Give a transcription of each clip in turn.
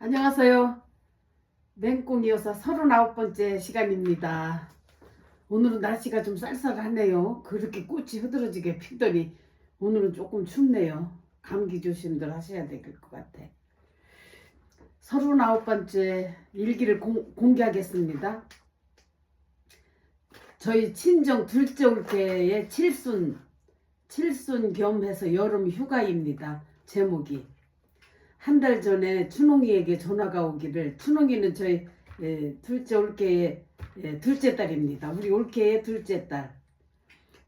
안녕하세요. 맹꽁이 여사 39번째 시간입니다. 오늘은 날씨가 좀 쌀쌀하네요. 그렇게 꽃이 흐드러지게 피더니 오늘은 조금 춥네요. 감기 조심들 하셔야 될 것 같아. 39번째 일기를 공개하겠습니다. 저희 친정 둘째 올케의 칠순 겸해서 여름 휴가입니다. 제목이. 한 달 전에 춘홍이에게 전화가 오기를, 춘홍이는 저희 둘째 올케의 둘째 딸입니다. 우리 올케의 둘째 딸.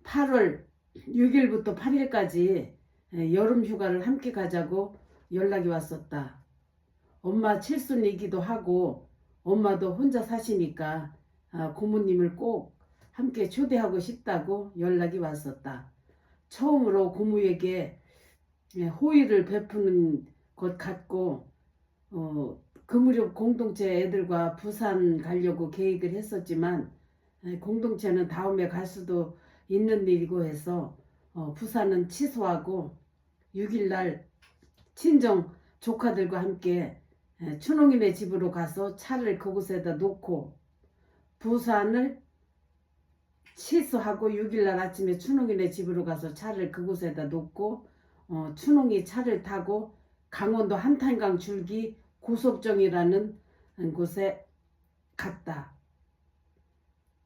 8월 6일부터 8일까지 여름 휴가를 함께 가자고 연락이 왔었다. 엄마 칠순이기도 하고 엄마도 혼자 사시니까 고모님을 꼭 함께 초대하고 싶다고 연락이 왔었다. 처음으로 고모에게 호의를 베푸는 것 같고 그 무렵 공동체 애들과 부산 가려고 계획을 했었지만 공동체는 다음에 갈 수도 있는 일이고 해서 부산은 취소하고 6일날 친정 조카들과 함께 춘홍이네 집으로 가서 차를 그곳에다 놓고 부산을 취소하고 6일날 아침에 춘홍이네 집으로 가서 차를 그곳에다 놓고 춘홍이 차를 타고 강원도 한탄강 줄기 고속정이라는 곳에 갔다.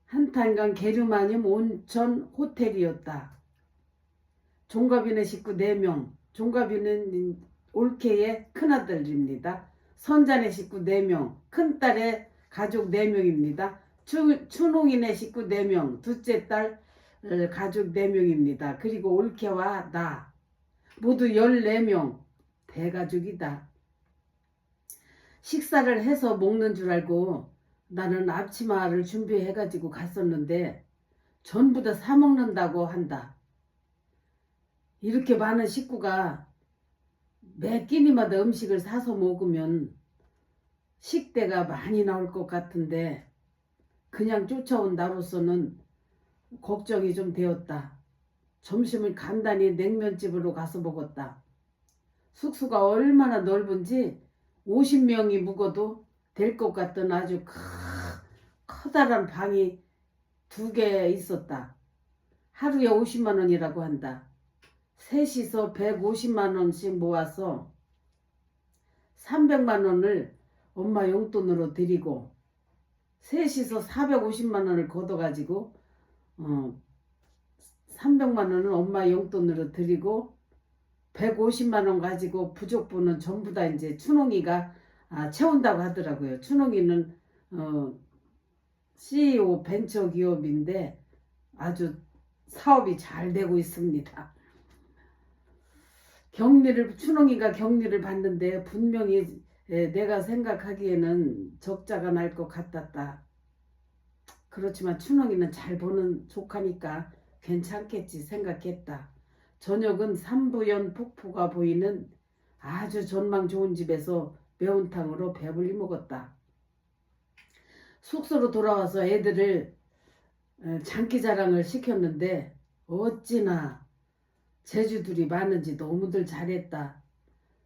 한탄강 게르마늄 온천 호텔이었다. 종갑이네 식구 4명, 종갑이는 올케의 큰아들입니다. 선자네 식구 4명, 큰딸의 가족 4명입니다. 춘홍이네 식구 4명, 둘째 딸 가족 4명입니다. 그리고 올케와 나 모두 14명 대가족이다. 식사를 해서 먹는 줄 알고 나는 앞치마를 준비해가지고 갔었는데 전부 다 사 먹는다고 한다. 이렇게 많은 식구가 매 끼니마다 음식을 사서 먹으면 식대가 많이 나올 것 같은데 그냥 쫓아온 나로서는 걱정이 좀 되었다. 점심을 간단히 냉면집으로 가서 먹었다. 숙소가 얼마나 넓은지 50명이 묵어도 될 것 같던 아주 커다란 방이 2개 있었다. 하루에 50만 원이라고 한다. 셋이서 150만 원씩 모아서 300만 원을 엄마 용돈으로 드리고 셋이서 450만 원을 걷어가지고 300만 원은 엄마 용돈으로 드리고 150만 원 가지고 부족분은 전부 다 이제 춘홍이가 채운다고 하더라고요. 춘홍이는 CEO 벤처기업인데 아주 사업이 잘 되고 있습니다. 춘홍이가 격리를 받는데 분명히 내가 생각하기에는 적자가 날 것 같았다. 그렇지만 춘홍이는 잘 보는 조카니까 괜찮겠지 생각했다. 저녁은 삼부연 폭포가 보이는 아주 전망 좋은 집에서 매운탕으로 배불리 먹었다. 숙소로 돌아와서 애들을 장기자랑을 시켰는데 어찌나 재주들이 많은지 너무들 잘했다.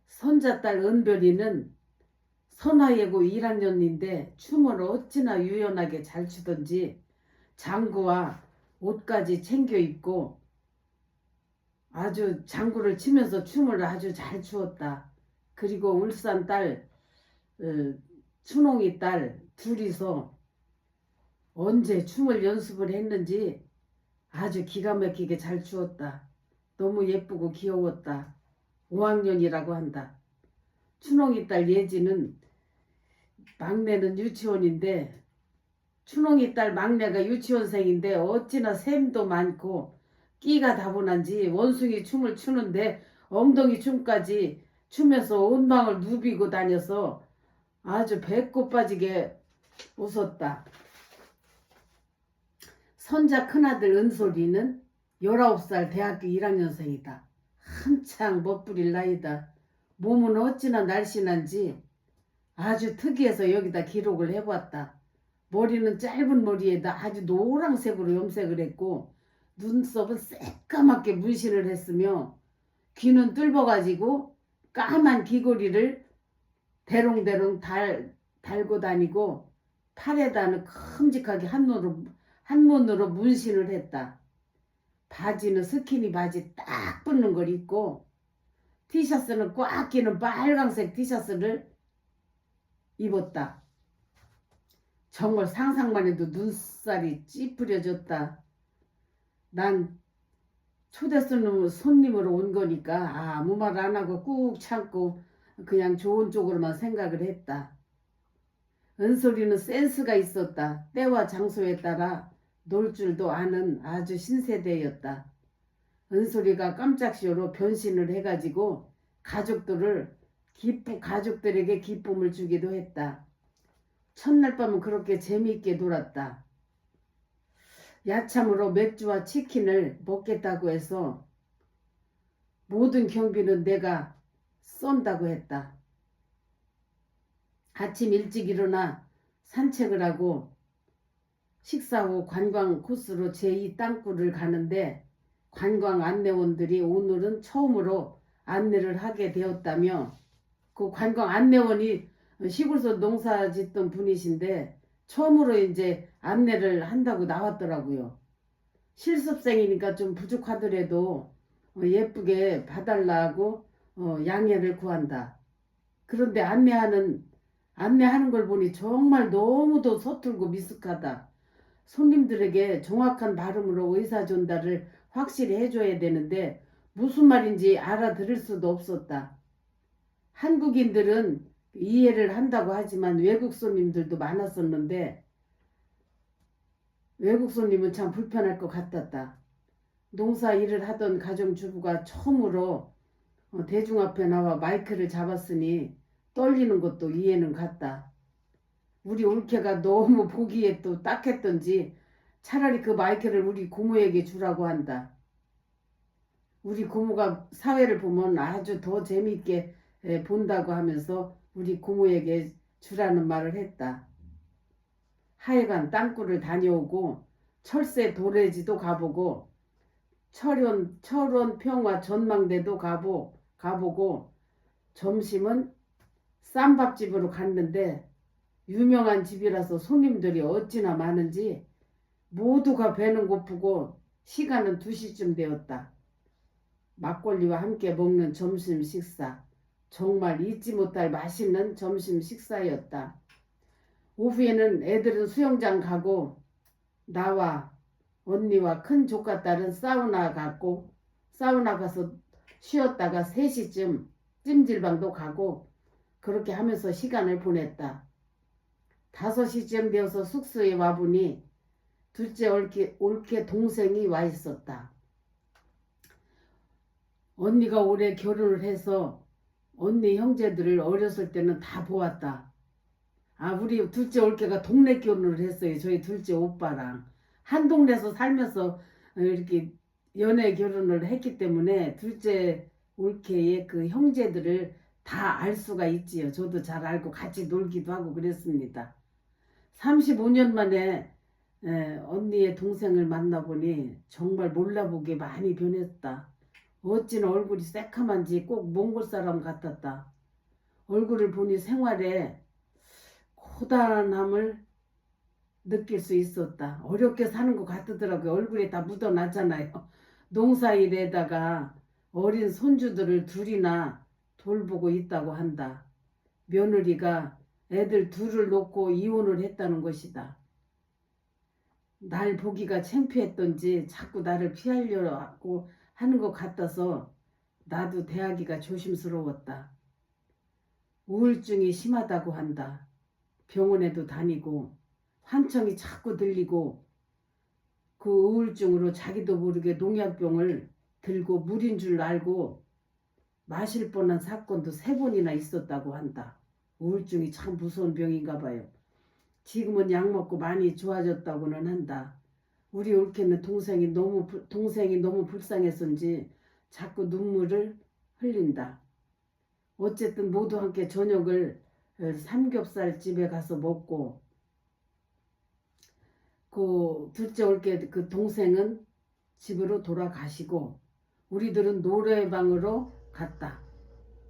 손자딸 은별이는 선하예고 1학년인데 춤을 어찌나 유연하게 잘 추던지 장구와 옷까지 챙겨 입고 아주 장구를 치면서 춤을 아주 잘 추었다. 그리고 울산 딸, 춘홍이 딸 둘이서 언제 춤을 연습을 했는지 아주 기가 막히게 잘 추었다. 너무 예쁘고 귀여웠다. 5학년이라고 한다. 춘홍이 딸 예지는 막내는 유치원인데 춘홍이 딸 막내가 유치원생인데 어찌나 샘도 많고 끼가 다분한지 원숭이 춤을 추는데 엉덩이 춤까지 추면서 온방을 누비고 다녀서 아주 배꼽 빠지게 웃었다. 선자 큰아들 은솔이는 19살 대학교 1학년생이다. 한창 멋부릴 나이다. 몸은 어찌나 날씬한지 아주 특이해서 여기다 기록을 해봤다. 머리는 짧은 머리에다 아주 노란색으로 염색을 했고 눈썹은 새까맣게 문신을 했으며 귀는 뚫어가지고 까만 귀걸이를 대롱대롱 달고 다니고 팔에다는 큼직하게 한문으로 문신을 했다. 바지는 스키니 바지 딱 붙는 걸 입고 티셔츠는 꽉 끼는 빨강색 티셔츠를 입었다. 정말 상상만 해도 눈살이 찌푸려졌다. 난 초대 손님으로 온 거니까 아무 말 안 하고 꾹 참고 그냥 좋은 쪽으로만 생각을 했다. 은솔이는 센스가 있었다. 때와 장소에 따라 놀 줄도 아는 아주 신세대였다. 은솔이가 깜짝시오로 변신을 해가지고 가족들에게 기쁨을 주기도 했다. 첫날 밤은 그렇게 재미있게 놀았다. 야참으로 맥주와 치킨을 먹겠다고 해서 모든 경비는 내가 쏜다고 했다. 아침 일찍 일어나 산책을 하고 식사 후 관광 코스로 제2 땅굴을 가는데 관광 안내원들이 오늘은 처음으로 안내를 하게 되었다며 그 관광 안내원이 시골에서 농사 짓던 분이신데 처음으로 이제 안내를 한다고 나왔더라고요. 실습생이니까 좀 부족하더라도 예쁘게 봐달라고 양해를 구한다. 그런데 안내하는 걸 보니 정말 너무도 서툴고 미숙하다. 손님들에게 정확한 발음으로 의사 전달을 확실히 해줘야 되는데 무슨 말인지 알아들을 수도 없었다. 한국인들은 이해를 한다고 하지만 외국 손님들도 많았었는데 외국 손님은 참 불편할 것 같았다. 농사 일을 하던 가정주부가 처음으로 대중 앞에 나와 마이크를 잡았으니 떨리는 것도 이해는 갔다. 우리 올케가 너무 보기에 또 딱했던지 차라리 그 마이크를 우리 고모에게 주라고 한다. 우리 고모가 사회를 보면 아주 더 재미있게 본다고 하면서 우리 고모에게 주라는 말을 했다. 하여간 땅굴을 다녀오고 철새 도래지도 가보고 철원 평화 전망대도 가보고 점심은 쌈밥집으로 갔는데 유명한 집이라서 손님들이 어찌나 많은지 모두가 배는 고프고 시간은 2시쯤 되었다. 막걸리와 함께 먹는 점심 식사. 정말 잊지 못할 맛있는 점심 식사였다. 오후에는 애들은 수영장 가고 나와 언니와 큰 조카딸은 사우나 가서 쉬었다가 3시쯤 찜질방도 가고 그렇게 하면서 시간을 보냈다. 5시쯤 되어서 숙소에 와보니 둘째 올케 동생이 와 있었다. 언니가 올해 결혼을 해서 언니 형제들을 어렸을 때는 다 보았다. 우리 둘째 올케가 동네 결혼을 했어요. 저희 둘째 오빠랑. 한 동네에서 살면서 이렇게 연애 결혼을 했기 때문에 둘째 올케의 그 형제들을 다 알 수가 있지요. 저도 잘 알고 같이 놀기도 하고 그랬습니다. 35년 만에 언니의 동생을 만나보니 정말 몰라보게 많이 변했다. 어찌나 얼굴이 새카만지 꼭 몽골 사람 같았다. 얼굴을 보니 생활에 고단함을 느낄 수 있었다. 어렵게 사는 것 같더라고요. 얼굴에 다 묻어나잖아요. 농사일에다가 어린 손주들을 둘이나 돌보고 있다고 한다. 며느리가 애들 둘을 놓고 이혼을 했다는 것이다. 날 보기가 창피했던지 자꾸 나를 피하려고 하는 것 같아서 나도 대하기가 조심스러웠다. 우울증이 심하다고 한다. 병원에도 다니고 환청이 자꾸 들리고 그 우울증으로 자기도 모르게 농약병을 들고 물인 줄 알고 마실 뻔한 사건도 3번이나 있었다고 한다. 우울증이 참 무서운 병인가 봐요. 지금은 약 먹고 많이 좋아졌다고는 한다. 우리 올케는 동생이 너무 불쌍해서인지 자꾸 눈물을 흘린다. 어쨌든 모두 함께 저녁을 삼겹살 집에 가서 먹고 그 둘째 올케 그 동생은 집으로 돌아가시고 우리들은 노래방으로 갔다.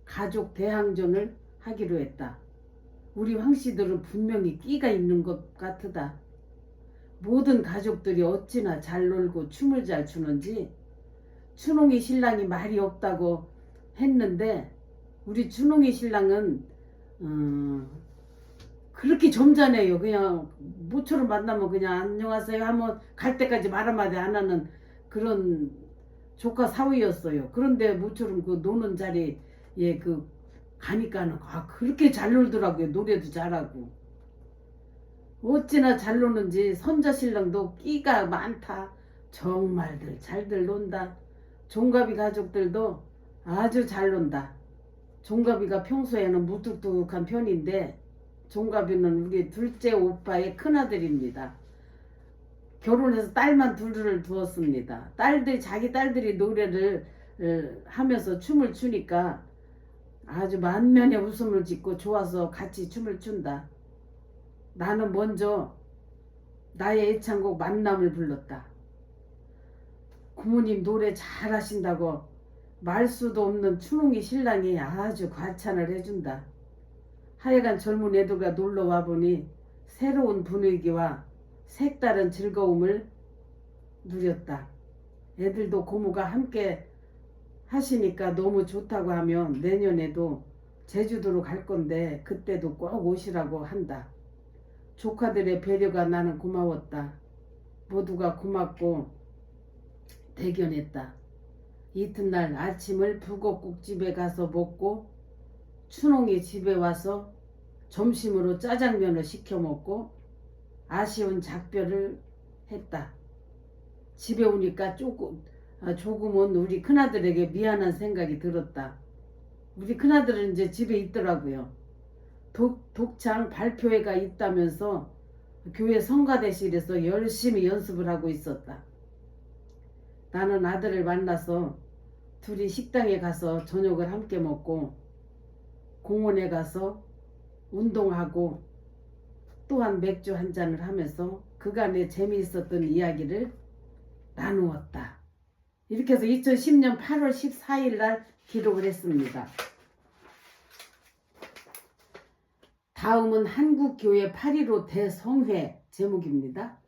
가족 대항전을 하기로 했다. 우리 황씨들은 분명히 끼가 있는 것 같으다. 모든 가족들이 어찌나 잘 놀고 춤을 잘 추는지. 춘홍이 신랑이 말이 없다고 했는데 우리 춘홍이 신랑은 그렇게 점잖아요. 그냥 모처럼 만나면 그냥 안녕하세요 하면 갈 때까지 말 한마디 안 하는 그런 조카 사위였어요. 그런데 모처럼 그 노는 자리에 그 가니까는 그렇게 잘 놀더라고요. 노래도 잘하고. 어찌나 잘 노는지 선자신랑도 끼가 많다. 정말들 잘들 논다. 종갑이 가족들도 아주 잘 논다. 종갑이가 평소에는 무뚝뚝한 편인데 종갑이는 우리 둘째 오빠의 큰아들입니다. 결혼해서 딸만 둘을 두었습니다. 자기 딸들이 노래를 하면서 춤을 추니까 아주 만면에 웃음을 짓고 좋아서 같이 춤을 춘다. 나는 먼저 나의 애창곡 만남을 불렀다. 부모님 노래 잘하신다고 말 수도 없는 춘홍이 신랑이 아주 과찬을 해준다. 하여간 젊은 애들과 놀러 와보니 새로운 분위기와 색다른 즐거움을 누렸다. 애들도 고모가 함께 하시니까 너무 좋다고 하면 내년에도 제주도로 갈 건데 그때도 꼭 오시라고 한다. 조카들의 배려가 나는 고마웠다. 모두가 고맙고 대견했다. 이튿날 아침을 부곡국집에 가서 먹고 춘홍이 집에 와서 점심으로 짜장면을 시켜 먹고 아쉬운 작별을 했다. 집에 오니까 조금은 우리 큰아들에게 미안한 생각이 들었다. 우리 큰아들은 이제 집에 있더라고요. 독창 발표회가 있다면서 교회 성가대실에서 열심히 연습을 하고 있었다. 나는 아들을 만나서 둘이 식당에 가서 저녁을 함께 먹고 공원에 가서 운동하고 또한 맥주 한 잔을 하면서 그간의 재미있었던 이야기를 나누었다. 이렇게 해서 2010년 8월 14일 날 기록을 했습니다. 다음은 한국교회 8.15 대성회 제목입니다.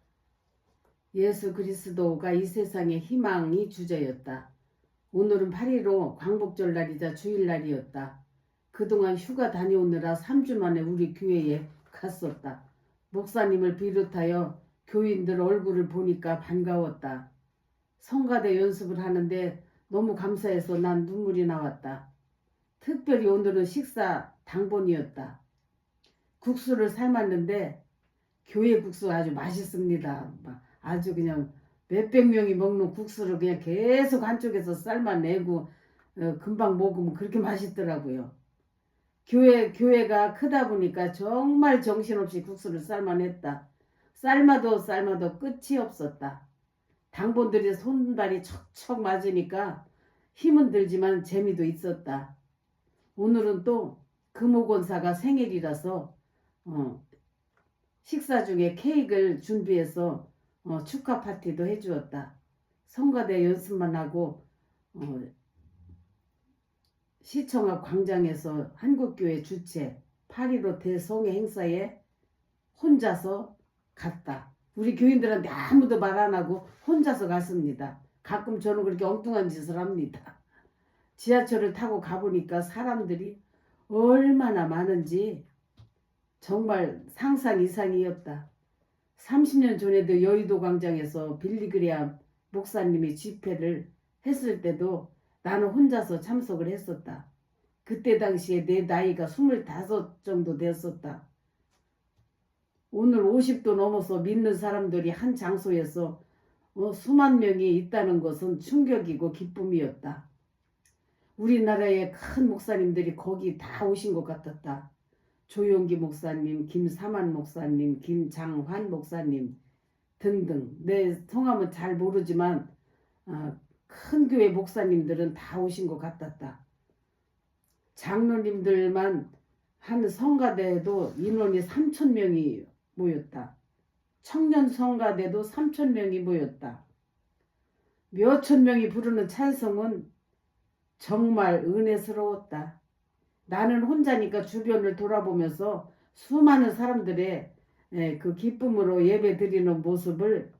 예수 그리스도가 이 세상의 희망이 주제였다. 오늘은 8.15 광복절 날이자 주일날이었다. 그동안 휴가 다녀오느라 3주 만에 우리 교회에 갔었다. 목사님을 비롯하여 교인들 얼굴을 보니까 반가웠다. 성가대 연습을 하는데 너무 감사해서 난 눈물이 나왔다. 특별히 오늘은 식사 당번이었다. 국수를 삶았는데 교회 국수 아주 맛있습니다. 아주 그냥 몇백 명이 먹는 국수를 그냥 계속 한쪽에서 삶아내고 금방 먹으면 그렇게 맛있더라고요. 교회가 크다 보니까 정말 정신없이 국수를 삶아냈다. 삶아도 끝이 없었다. 당번들이 손발이 척척 맞으니까 힘은 들지만 재미도 있었다. 오늘은 또 금호권사가 생일이라서 식사 중에 케이크를 준비해서 축하 파티도 해주었다. 성가대 연습만 하고 시청 앞 광장에서 한국교회 주최 8.15 대성회 행사에 혼자서 갔다. 우리 교인들한테 아무도 말 안 하고 혼자서 갔습니다. 가끔 저는 그렇게 엉뚱한 짓을 합니다. 지하철을 타고 가보니까 사람들이 얼마나 많은지 정말 상상 이상이었다. 30년 전에도 여의도 광장에서 빌리그레암 목사님이 집회를 했을 때도 나는 혼자서 참석을 했었다. 그때 당시에 내 나이가 25 정도 되었었다. 오늘 50도 넘어서 믿는 사람들이 한 장소에서 수만 명이 있다는 것은 충격이고 기쁨이었다. 우리나라의 큰 목사님들이 거기 다 오신 것 같았다. 조용기 목사님, 김사만 목사님, 김장환 목사님 등등. 내 성함은 잘 모르지만 큰 교회 목사님들은 다 오신 것 같았다. 장로님들만 한 성가대에도 인원이 3,000명이 모였다. 청년 성가대도 3,000명이 모였다. 몇천 명이 부르는 찬송은 정말 은혜스러웠다. 나는 혼자니까 주변을 돌아보면서 수많은 사람들의 그 기쁨으로 예배 드리는 모습을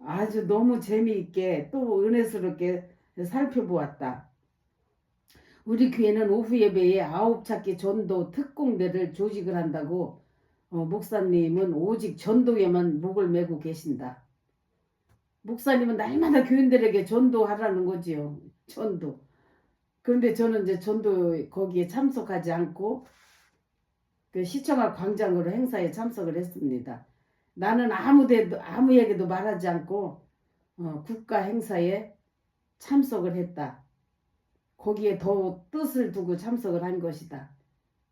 아주 너무 재미있게 또 은혜스럽게 살펴보았다. 우리 교회는 오후 예배에 아홉찾기 전도 특공대를 조직을 한다고 목사님은 오직 전도에만 목을 메고 계신다. 목사님은 날마다 교인들에게 전도하라는 거지요. 전도. 그런데 저는 이제 전도 거기에 참석하지 않고 그 시청학 광장으로 행사에 참석을 했습니다. 나는 아무에게도 말하지 않고 국가 행사에 참석을 했다. 거기에 더 뜻을 두고 참석을 한 것이다.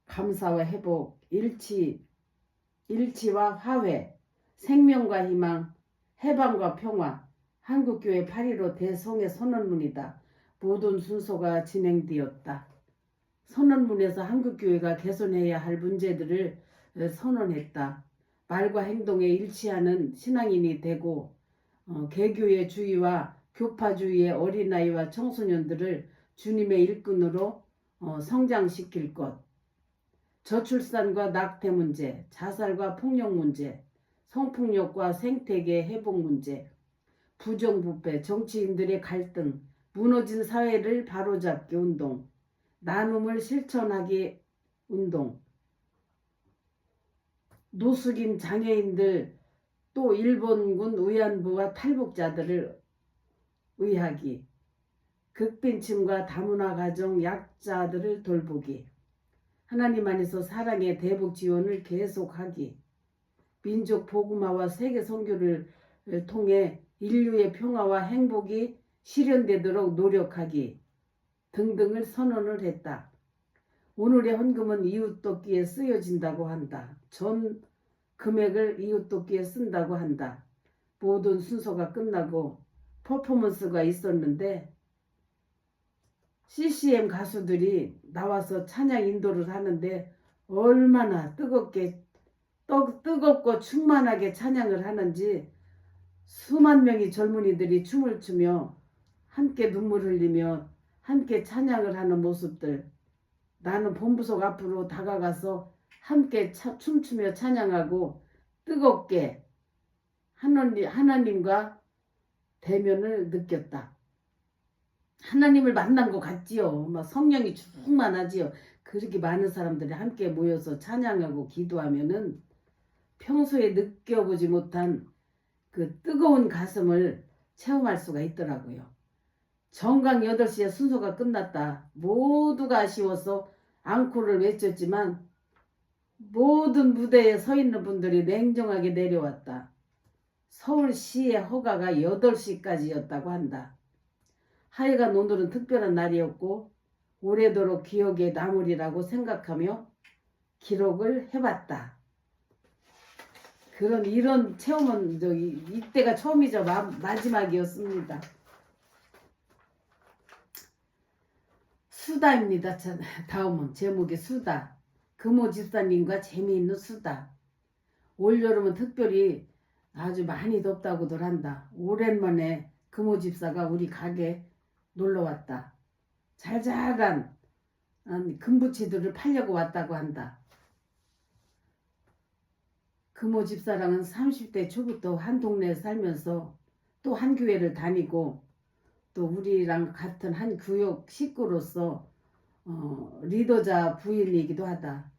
감사와 회복, 일치와 화해, 생명과 희망, 해방과 평화, 한국교회 8.15 대성의 선언문이다. 모든 순서가 진행되었다. 선언문에서 한국교회가 개선해야 할 문제들을 선언했다. 말과 행동에 일치하는 신앙인이 되고 개교의 주의와 교파주의의 어린아이와 청소년들을 주님의 일꾼으로 성장시킬 것. 저출산과 낙태 문제, 자살과 폭력 문제, 성폭력과 생태계 회복 문제, 부정부패, 정치인들의 갈등, 무너진 사회를 바로잡기 운동, 나눔을 실천하기 운동, 노숙인 장애인들 또 일본군 위안부와 탈북자들을 의하기, 극빈층과 다문화 가정 약자들을 돌보기, 하나님 안에서 사랑의 대북 지원을 계속하기, 민족 복음화와 세계 선교를 통해 인류의 평화와 행복이 실현되도록 노력하기 등등을 선언을 했다. 오늘의 헌금은 이웃돕기에 쓰여진다고 한다. 전 금액을 이웃돕기에 쓴다고 한다. 모든 순서가 끝나고 퍼포먼스가 있었는데 CCM 가수들이 나와서 찬양 인도를 하는데 얼마나 뜨겁고 충만하게 찬양을 하는지 수만 명의 젊은이들이 춤을 추며 함께 눈물 흘리며 함께 찬양을 하는 모습들, 나는 본부석 앞으로 다가가서 함께 춤추며 찬양하고 뜨겁게 하나님과 대면을 느꼈다. 하나님을 만난 것 같지요. 막 성령이 충만하지요. 그렇게 많은 사람들이 함께 모여서 찬양하고 기도하면은 평소에 느껴보지 못한 그 뜨거운 가슴을 체험할 수가 있더라고요. 정강 8시에 순서가 끝났다. 모두가 아쉬워서 앙코를 외쳤지만 모든 무대에 서 있는 분들이 냉정하게 내려왔다. 서울시의 허가가 8시까지였다고 한다. 하여간 오늘은 특별한 날이었고 오래도록 기억에 남으리라고 생각하며 기록을 해봤다. 이런 체험은 이때가 처음이자 마지막이었습니다. 수다입니다. 다음은 제목이 수다. 금호 집사님과 재미있는 수다. 올여름은 특별히 아주 많이 덥다고들 한다. 오랜만에 금호 집사가 우리 가게 놀러왔다. 잘잘한 금부치들을 팔려고 왔다고 한다. 금호 집사랑은 30대 초부터 한 동네에 살면서 또 한 교회를 다니고 또 우리랑 같은 한 교육 식구로서 리더자 부인이기도 하다.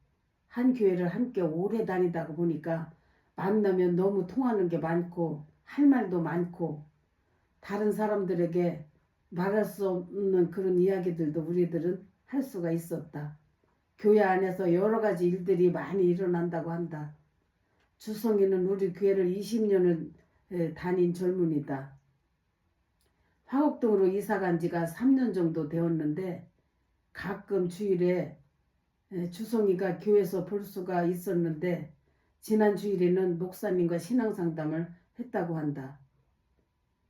한 교회를 함께 오래 다니다가 보니까 만나면 너무 통하는 게 많고 할 말도 많고 다른 사람들에게 말할 수 없는 그런 이야기들도 우리들은 할 수가 있었다. 교회 안에서 여러 가지 일들이 많이 일어난다고 한다. 주성이는 우리 교회를 20년을 다닌 젊은이다. 화곡동으로 이사간 지가 3년 정도 되었는데 가끔 주일에 주성이가 교회에서 볼 수가 있었는데 지난 주일에는 목사님과 신앙상담을 했다고 한다.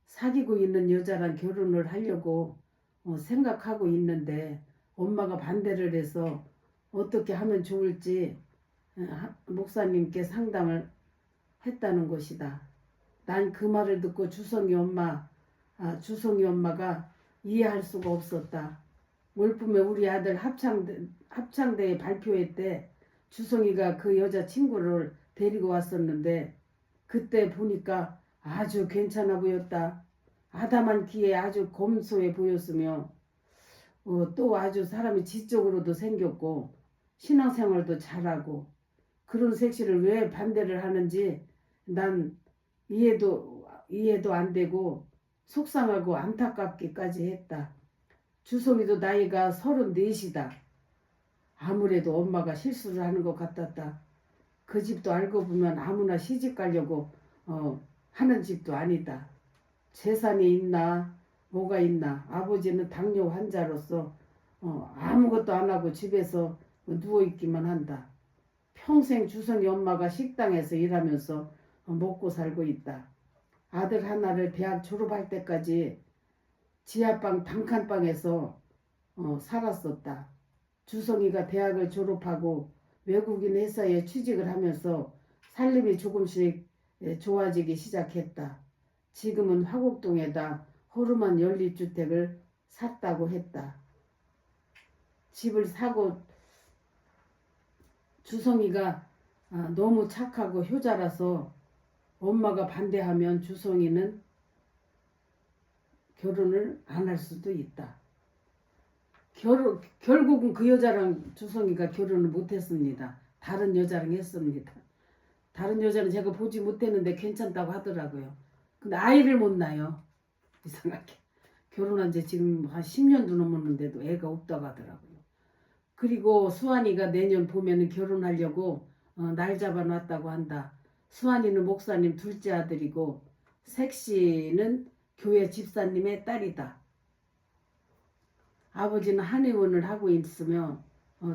사귀고 있는 여자랑 결혼을 하려고 생각하고 있는데 엄마가 반대를 해서 어떻게 하면 좋을지 목사님께 상담을 했다는 것이다. 난 그 말을 듣고 주성이 엄마가 이해할 수가 없었다. 올봄에 우리 아들 합창대회 발표회 때 주성이가 그 여자 친구를 데리고 왔었는데 그때 보니까 아주 괜찮아 보였다. 아담한 키에 아주 검소해 보였으며 또 아주 사람이 지적으로도 생겼고 신앙생활도 잘하고 그런 색시를 왜 반대를 하는지 난 이해도 안 되고 속상하고 안타깝기까지 했다. 주성이도 나이가 34이다. 아무래도 엄마가 실수를 하는 것 같았다. 그 집도 알고 보면 아무나 시집 가려고 하는 집도 아니다. 재산이 있나 뭐가 있나. 아버지는 당뇨 환자로서 아무것도 안 하고 집에서 누워있기만 한다. 평생 주성이 엄마가 식당에서 일하면서 먹고 살고 있다. 아들 하나를 대학 졸업할 때까지 지하방 단칸방에서 살았었다. 주성이가 대학을 졸업하고 외국인 회사에 취직을 하면서 살림이 조금씩 좋아지기 시작했다. 지금은 화곡동에다 호르몬 연립주택을 샀다고 했다. 집을 사고 주성이가 너무 착하고 효자라서 엄마가 반대하면 주성이는 결혼을 안 할 수도 있다. 결국은 그 여자랑 주성이가 결혼을 못했습니다. 다른 여자랑 했습니다. 다른 여자는 제가 보지 못했는데 괜찮다고 하더라고요. 근데 아이를 못 낳아요. 이상하게. 결혼한 지 지금 한 10년도 넘었는데도 애가 없다고 하더라고요. 그리고 수환이가 내년 봄에는 결혼하려고 날 잡아놨다고 한다. 수환이는 목사님 둘째 아들이고 색시는 교회 집사님의 딸이다. 아버지는 한의원을 하고 있으며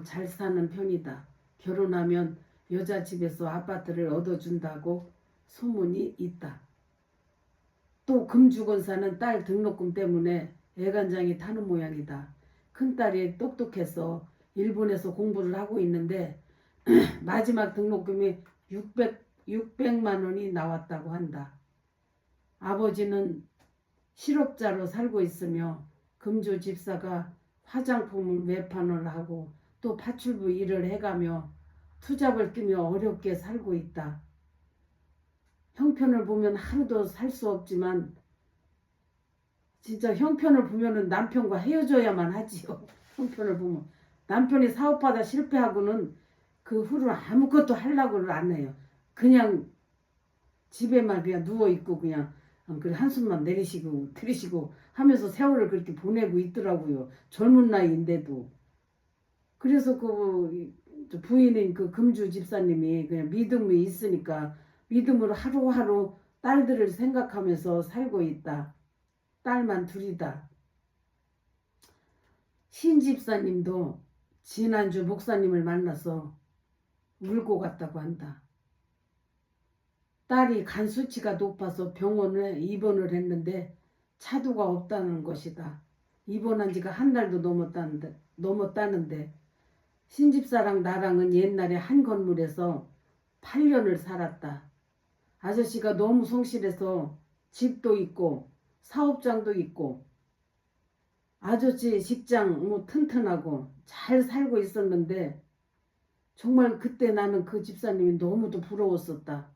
잘 사는 편이다. 결혼하면 여자 집에서 아파트를 얻어준다고 소문이 있다. 또 금주건사는 딸 등록금 때문에 애간장이 타는 모양이다. 큰딸이 똑똑해서 일본에서 공부를 하고 있는데 마지막 등록금이 600만 원이 나왔다고 한다. 아버지는 실업자로 살고 있으며 금주 집사가 화장품 외판을 하고 또 파출부 일을 해가며 투잡을 뛰며 어렵게 살고 있다. 형편을 보면 하루도 살 수 없지만 진짜 형편을 보면은 남편과 헤어져야만 하지요. 형편을 보면 남편이 사업하다 실패하고는 그 후로 아무것도 하려고를 안 해요. 그냥 집에만 그냥 누워있고 그냥 그래 한숨만 들이쉬고 하면서 세월을 그렇게 보내고 있더라고요. 젊은 나이인데도. 그래서 그 부인인 그 금주 집사님이 그냥 믿음이 있으니까 믿음으로 하루하루 딸들을 생각하면서 살고 있다. 딸만 둘이다. 신 집사님도 지난주 목사님을 만나서 울고 갔다고 한다. 딸이 간 수치가 높아서 병원에 입원을 했는데 차도가 없다는 것이다. 입원한 지가 한 달도 넘었다는데 신집사랑 나랑은 옛날에 한 건물에서 8년을 살았다. 아저씨가 너무 성실해서 집도 있고 사업장도 있고 아저씨 직장 튼튼하고 잘 살고 있었는데 정말 그때 나는 그 집사님이 너무도 부러웠었다.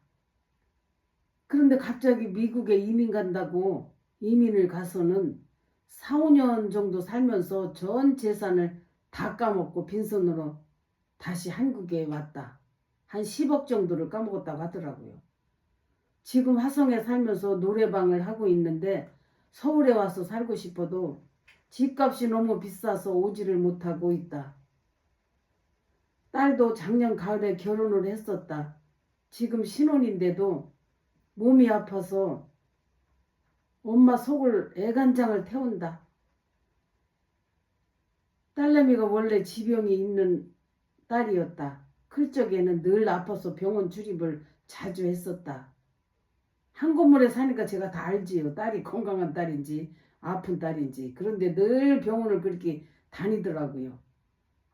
그런데 갑자기 미국에 이민 간다고 이민을 가서는 4, 5년 정도 살면서 전 재산을 다 까먹고 빈손으로 다시 한국에 왔다. 한 10억 정도를 까먹었다고 하더라고요. 지금 화성에 살면서 노래방을 하고 있는데 서울에 와서 살고 싶어도 집값이 너무 비싸서 오지를 못하고 있다. 딸도 작년 가을에 결혼을 했었다. 지금 신혼인데도 몸이 아파서 엄마 속을 애간장을 태운다. 딸내미가 원래 지병이 있는 딸이었다. 클 적에는 늘 아파서 병원 출입을 자주 했었다. 한 건물에 사니까 제가 다 알지요. 딸이 건강한 딸인지 아픈 딸인지. 그런데 늘 병원을 그렇게 다니더라고요.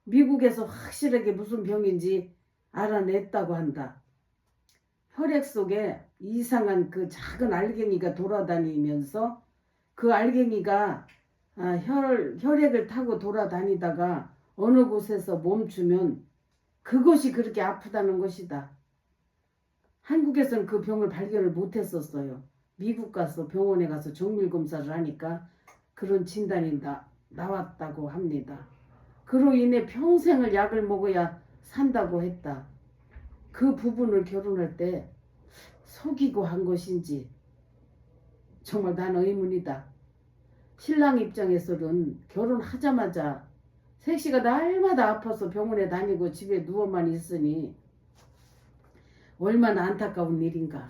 미국에서 확실하게 무슨 병인지 알아냈다고 한다. 혈액 속에 이상한 그 작은 알갱이가 돌아다니면서 그 알갱이가 혈액을 타고 돌아다니다가 어느 곳에서 멈추면 그것이 그렇게 아프다는 것이다. 한국에서는 그 병을 발견을 못했었어요. 미국 가서 병원에 가서 정밀 검사를 하니까 그런 진단이 나왔다고 합니다. 그로 인해 평생을 약을 먹어야 산다고 했다. 그 부분을 결혼할 때 속이고 한 것인지 정말 난 의문이다. 신랑 입장에서는 결혼하자마자 색시가 날마다 아파서 병원에 다니고 집에 누워만 있으니 얼마나 안타까운 일인가.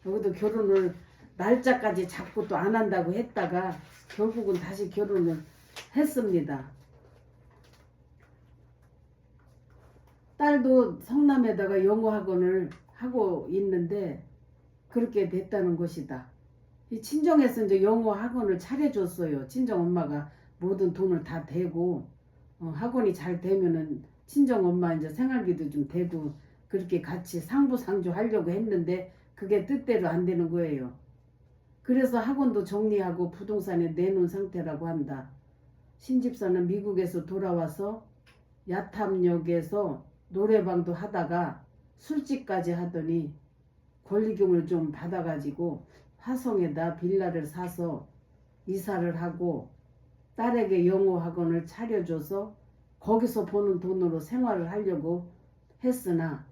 여기도 결혼을 날짜까지 잡고 또 안 한다고 했다가 결국은 다시 결혼을 했습니다. 딸도 성남에다가 영어 학원을 하고 있는데 그렇게 됐다는 것이다. 이 친정에서 이제 영어 학원을 차려줬어요. 친정 엄마가 모든 돈을 다 대고 학원이 잘 되면은 친정 엄마 이제 생활비도 좀 대고 그렇게 같이 상부상조 하려고 했는데 그게 뜻대로 안 되는 거예요. 그래서 학원도 정리하고 부동산에 내놓은 상태라고 한다. 신집사는 미국에서 돌아와서 야탐역에서 노래방도 하다가 술집까지 하더니 권리금을 좀 받아가지고 화성에다 빌라를 사서 이사를 하고 딸에게 영어 학원을 차려줘서 거기서 버는 돈으로 생활을 하려고 했으나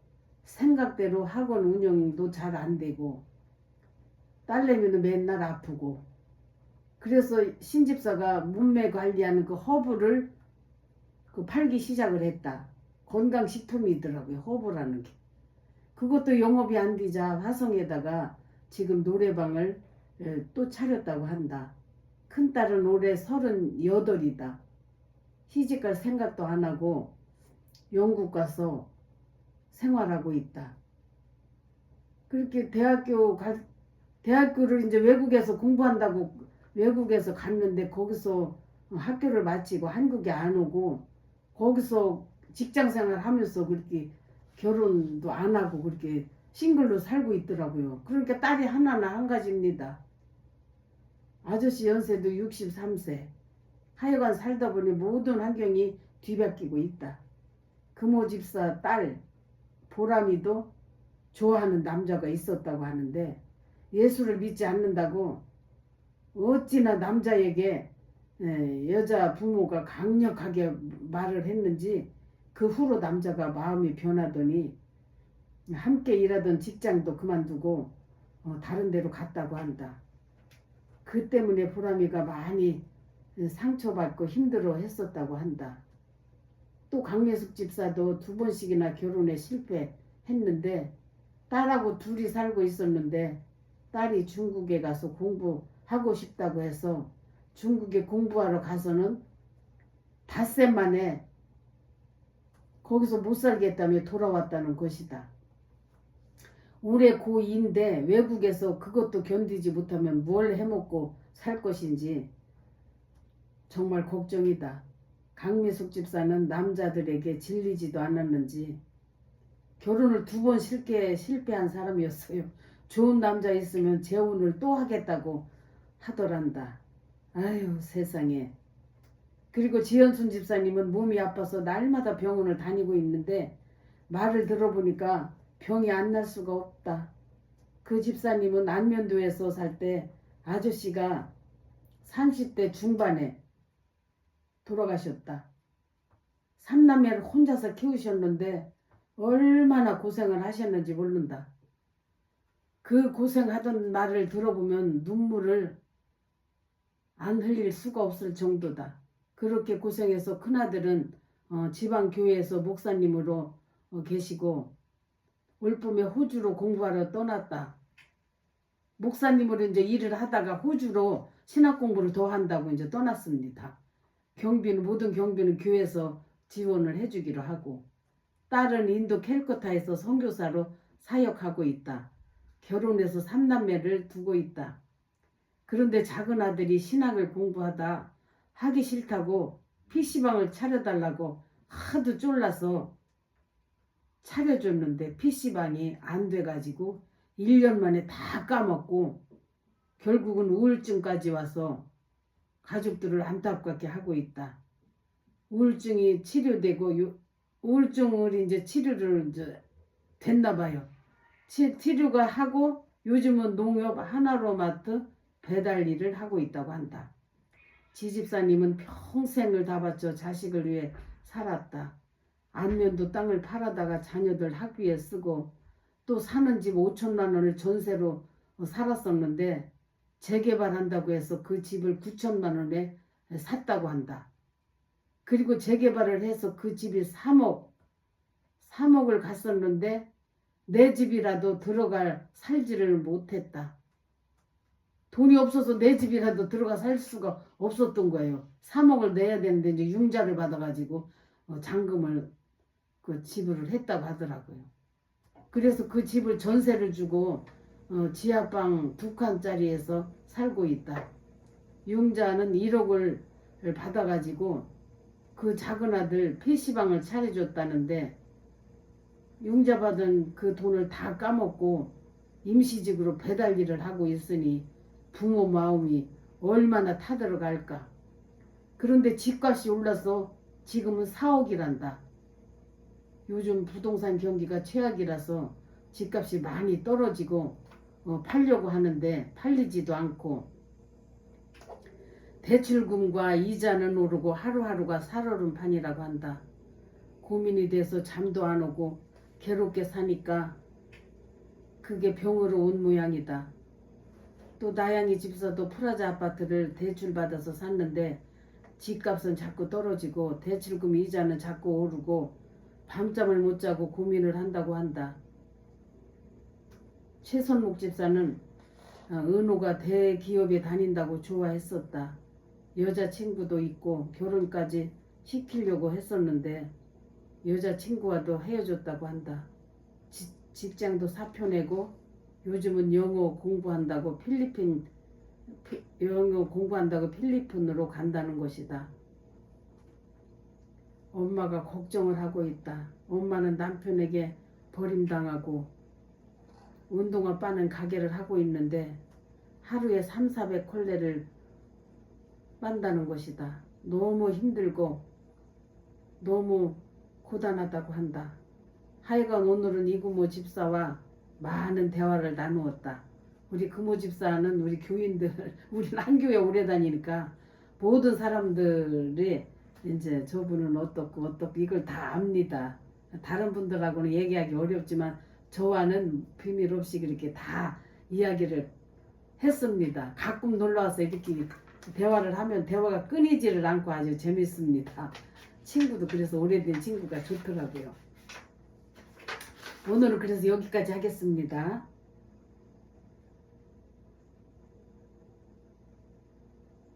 생각대로 학원 운영도 잘 안 되고 딸내미는 맨날 아프고 그래서 신집사가 몸매 관리하는 그 허브를 팔기 시작을 했다. 건강식품이더라고요. 허브라는 게. 그것도 영업이 안 되자 화성에다가 지금 노래방을 또 차렸다고 한다. 큰딸은 올해 38이다. 시집갈 생각도 안 하고 영국 가서 생활하고 있다. 그렇게 대학교를 이제 외국에서 공부한다고 외국에서 갔는데 거기서 학교를 마치고 한국에 안 오고 거기서 직장생활 하면서 그렇게 결혼도 안 하고 그렇게 싱글로 살고 있더라고요. 그러니까 딸이 하나나 한 가지입니다. 아저씨 연세도 63세. 하여간 살다 보니 모든 환경이 뒤바뀌고 있다. 금호 집사 딸 보람이도 좋아하는 남자가 있었다고 하는데 예수를 믿지 않는다고 어찌나 남자에게 여자 부모가 강력하게 말을 했는지 그 후로 남자가 마음이 변하더니 함께 일하던 직장도 그만두고 다른 데로 갔다고 한다. 그 때문에 보람이가 많이 상처받고 힘들어 했었다고 한다. 또 강매숙 집사도 2번씩이나 결혼에 실패했는데 딸하고 둘이 살고 있었는데 딸이 중국에 가서 공부하고 싶다고 해서 중국에 공부하러 가서는 닷새 만에 거기서 못 살겠다며 돌아왔다는 것이다. 올해 고2인데 외국에서 그것도 견디지 못하면 뭘 해먹고 살 것인지 정말 걱정이다. 강미숙 집사는 남자들에게 질리지도 않았는지 결혼을 2번 실패한 사람이었어요. 좋은 남자 있으면 재혼을 또 하겠다고 하더란다. 아유 세상에. 그리고 지연순 집사님은 몸이 아파서 날마다 병원을 다니고 있는데 말을 들어보니까 병이 안 날 수가 없다. 그 집사님은 안면도에서 살 때 아저씨가 30대 중반에 돌아가셨다. 3남매를 혼자서 키우셨는데 얼마나 고생을 하셨는지 모른다. 그 고생하던 말을 들어보면 눈물을 안 흘릴 수가 없을 정도다. 그렇게 고생해서 큰아들은 지방교회에서 목사님으로 계시고 올봄에 호주로 공부하러 떠났다. 목사님으로 이제 일을 하다가 호주로 신학 공부를 더 한다고 이제 떠났습니다. 모든 경비는 교회에서 지원을 해주기로 하고 딸은 인도 캘커타에서 선교사로 사역하고 있다. 결혼해서 3남매를 두고 있다. 그런데 작은 아들이 신학을 공부하다 하기 싫다고 PC방을 차려달라고 하도 쫄라서 차려줬는데 PC방이 안 돼가지고 1년 만에 다 까먹고 결국은 우울증까지 와서 가족들을 안타깝게 하고 있다. 우울증이 치료되고 우울증을 이제 치료를 이제 됐나 봐요. 치료가 하고 요즘은 농협 하나로마트 배달 일을 하고 있다고 한다. 지집사님은 평생을 다 바쳐 자식을 위해 살았다. 안면도 땅을 팔아다가 자녀들 학비에 쓰고 또 사는 집 5천만 원을 전세로 살았었는데 재개발한다고 해서 그 집을 9천만 원에 샀다고 한다. 그리고 재개발을 해서 그 집이 3억을 갔었는데 내 집이라도 들어갈 살지를 못했다. 돈이 없어서 내 집이라도 들어가 살 수가 없었던 거예요. 3억을 내야 되는데 이제 융자를 받아가지고 잔금을 그 지불을 했다고 하더라고요. 그래서 그 집을 전세를 주고 지하방 2칸짜리에서 살고 있다. 융자는 1억을 받아가지고 그 작은 아들 PC방을 차려줬다는데 융자 받은 그 돈을 다 까먹고 임시직으로 배달 일을 하고 있으니 부모 마음이 얼마나 타들어갈까. 그런데 집값이 올라서 지금은 4억이란다. 요즘 부동산 경기가 최악이라서 집값이 많이 떨어지고 팔려고 하는데 팔리지도 않고 대출금과 이자는 오르고 하루하루가 살얼음판이라고 한다. 고민이 돼서 잠도 안 오고 괴롭게 사니까 그게 병으로 온 모양이다. 또 나양이 집사도 프라자 아파트를 대출받아서 샀는데 집값은 자꾸 떨어지고 대출금 이자는 자꾸 오르고 밤잠을 못 자고 고민을 한다고 한다. 최선목 집사는 은호가 대기업에 다닌다고 좋아했었다. 여자친구도 있고 결혼까지 시키려고 했었는데 여자친구와도 헤어졌다고 한다. 직장도 사표내고 요즘은 영어 공부한다고 필리핀으로 간다는 것이다. 엄마가 걱정을 하고 있다. 엄마는 남편에게 버림당하고 운동화 빠는 가게를 하고 있는데 하루에 300~400컬레를 빤다는 것이다. 너무 힘들고 너무 고단하다고 한다. 하여간 오늘은 이구모 집사와 많은 대화를 나누었다. 우리 금호 집사는 우리 교인들, 우리는 한 교회 오래 다니니까 모든 사람들이 이제 저분은 어떻고 이걸 다 압니다. 다른 분들하고는 얘기하기 어렵지만 저와는 비밀 없이 그렇게 다 이야기를 했습니다. 가끔 놀러와서 이렇게 대화를 하면 대화가 끊이지를 않고 아주 재밌습니다. 친구도 그래서 오래된 친구가 좋더라고요. 오늘은 그래서 여기까지 하겠습니다.